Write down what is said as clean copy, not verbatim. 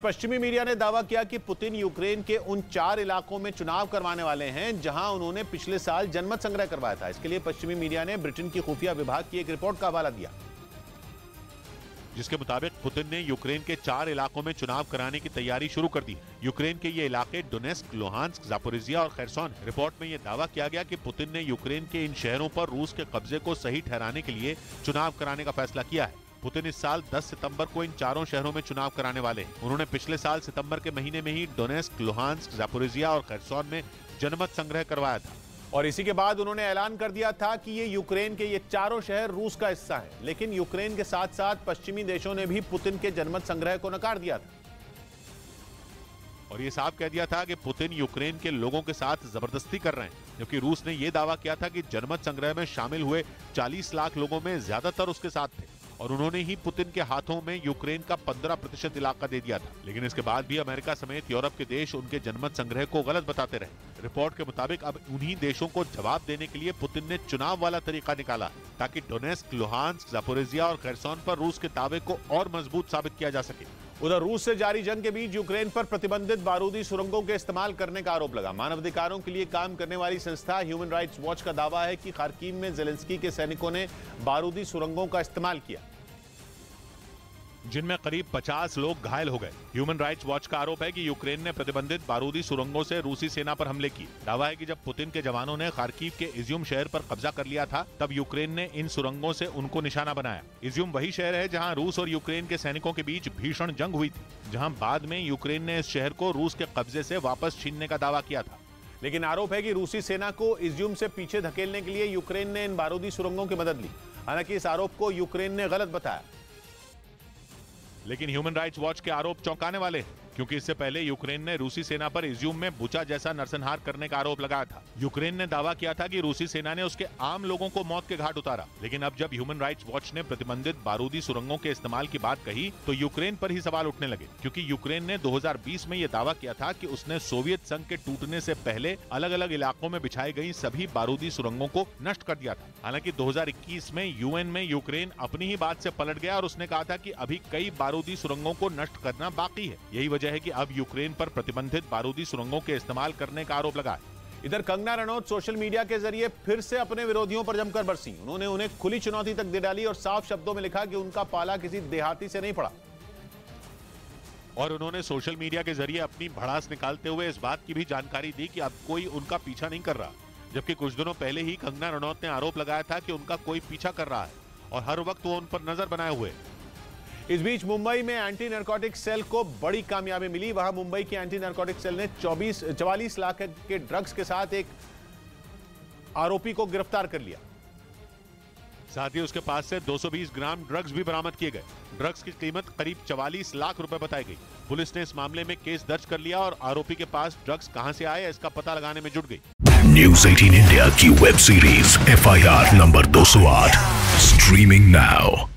पश्चिमी मीडिया ने दावा किया कि पुतिन यूक्रेन के उन 4 इलाकों में चुनाव करवाने वाले हैं जहां उन्होंने पिछले साल जनमत संग्रह करवाया था। इसके लिए पश्चिमी मीडिया ने ब्रिटेन की खुफिया विभाग की एक रिपोर्ट का हवाला दिया, जिसके मुताबिक पुतिन ने यूक्रेन के 4 इलाकों में चुनाव कराने की तैयारी शुरू कर दी। यूक्रेन के ये इलाके डोनेस्क, लुहांस्क, जापोरिजिया और खैरसोन। रिपोर्ट में यह दावा किया गया कि पुतिन ने यूक्रेन के इन शहरों पर रूस के कब्जे को सही ठहराने के लिए चुनाव कराने का फैसला किया है। पुतिन इस साल 10 सितंबर को इन चारों शहरों में चुनाव कराने वाले हैं। उन्होंने पिछले साल सितंबर के महीने में ही डोनेस्क, लुहांस्क, जापोरिजिया और खैरसोन में जनमत संग्रह करवाया था और इसी के बाद उन्होंने ऐलान कर दिया था कि ये यूक्रेन के ये चारों शहर रूस का हिस्सा हैं। लेकिन यूक्रेन के साथ साथ पश्चिमी देशों ने भी पुतिन के जनमत संग्रह को नकार दिया था और ये साफ कह दिया था कि पुतिन यूक्रेन के लोगों के साथ जबरदस्ती कर रहे हैं, जबकि रूस ने यह दावा किया था कि जनमत संग्रह में शामिल हुए 40 लाख लोगों में ज्यादातर उसके साथ थे और उन्होंने ही पुतिन के हाथों में यूक्रेन का 15% इलाका दे दिया था। लेकिन इसके बाद भी अमेरिका समेत यूरोप के देश उनके जनमत संग्रह को गलत बताते रहे। रिपोर्ट के मुताबिक अब उन्हीं देशों को जवाब देने के लिए पुतिन ने चुनाव वाला तरीका निकाला ताकि डोनेस्क, लुहांस्क, जापोरिजिया और खैरसोन पर रूस के दावे को और मजबूत साबित किया जा सके। उधर रूस से जारी जंग के बीच यूक्रेन पर प्रतिबंधित बारूदी सुरंगों के इस्तेमाल करने का आरोप लगा। मानवाधिकारों के लिए काम करने वाली संस्था ह्यूमन राइट्स वॉच का दावा है कि खार्किव में जेलेंस्की के सैनिकों ने बारूदी सुरंगों का इस्तेमाल किया, जिनमें करीब 50 लोग घायल हो गए। ह्यूमन राइट्स वॉच का आरोप है कि यूक्रेन ने प्रतिबंधित बारूदी सुरंगों से रूसी सेना पर हमले किए। दावा है कि जब पुतिन के जवानों ने खार्किव के इज्यूम शहर पर कब्जा कर लिया था, तब यूक्रेन ने इन सुरंगों से उनको निशाना बनाया। इज्यूम वही शहर है जहां रूस और यूक्रेन के सैनिकों के बीच भीषण जंग हुई थी, जहां बाद में यूक्रेन ने इस शहर को रूस के कब्जे से वापस छीनने का दावा किया था। लेकिन आरोप है कि रूसी सेना को इज्यूम से पीछे धकेलने के लिए यूक्रेन ने इन बारूदी सुरंगों की मदद ली। हालांकि इस आरोप को यूक्रेन ने गलत बताया। लेकिन ह्यूमन राइट्स वॉच के आरोप चौंकाने वाले हैं, क्योंकि इससे पहले यूक्रेन ने रूसी सेना पर इज्यूम में बुचा जैसा नरसंहार करने का आरोप लगाया था। यूक्रेन ने दावा किया था कि रूसी सेना ने उसके आम लोगों को मौत के घाट उतारा। लेकिन अब जब ह्यूमन राइट्स वॉच ने प्रतिबंधित बारूदी सुरंगों के इस्तेमाल की बात कही, तो यूक्रेन पर ही सवाल उठने लगे, क्योंकि यूक्रेन ने 2020 में यह दावा किया था कि उसने सोवियत संघ के टूटने से पहले अलग अलग इलाकों में बिछाई गई सभी बारूदी सुरंगों को नष्ट कर दिया था। हालांकि 2021 में यूएन में यूक्रेन अपनी ही बात से पलट गया और उसने कहा था कि अभी कई बारूदी सुरंगों को नष्ट करना बाकी है। यही वजह है कि अब यूक्रेन पर प्रतिबंधित बारूदी सुरंगों के इस्तेमाल करने का आरोप लगा है। इधर कंगना रनौत सोशल मीडिया के जरिए फिर से अपने विरोधियों पर जमकर बरसी। उन्होंने उन्हें खुली चुनौती तक दे डाली और साफ शब्दों में लिखा कि उनका पाला किसी देहाती से नहीं पड़ा। और उन्होंने सोशल मीडिया के जरिए अपनी भड़ास निकालते हुए इस बात की भी जानकारी दी कि अब कोई उनका पीछा नहीं कर रहा, जबकि कुछ दिनों पहले ही कंगना रनौत ने आरोप लगाया था कि उनका कोई पीछा कर रहा है और हर वक्त वो उन पर नजर बनाए हुए। इस बीच मुंबई में एंटी नारकोटिक सेल को बड़ी कामयाबी मिली। वहां मुंबई की एंटी नारकोटिक सेल ने 44 लाख के ड्रग्स के साथ एक आरोपी को गिरफ्तार कर लिया। साथ ही उसके पास से 220 ग्राम ड्रग्स भी बरामद किए गए। ड्रग्स की कीमत करीब 44 लाख रुपए बताई गई। पुलिस ने इस मामले में केस दर्ज कर लिया और आरोपी के पास ड्रग्स कहां से आए इसका पता लगाने में जुट गई। न्यूज़ 18 इंडिया की web series FIR number 208 streaming now.